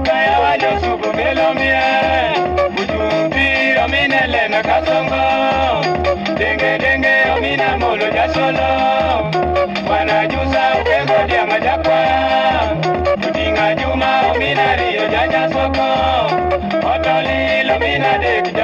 Kaya wajo suku melomie Ujumbi omine lena kasongo Denge denge omina molo jasolo Wanajusa ukengo dia majakwa Tudinga juma omina rio janja soko Otoli lomina dek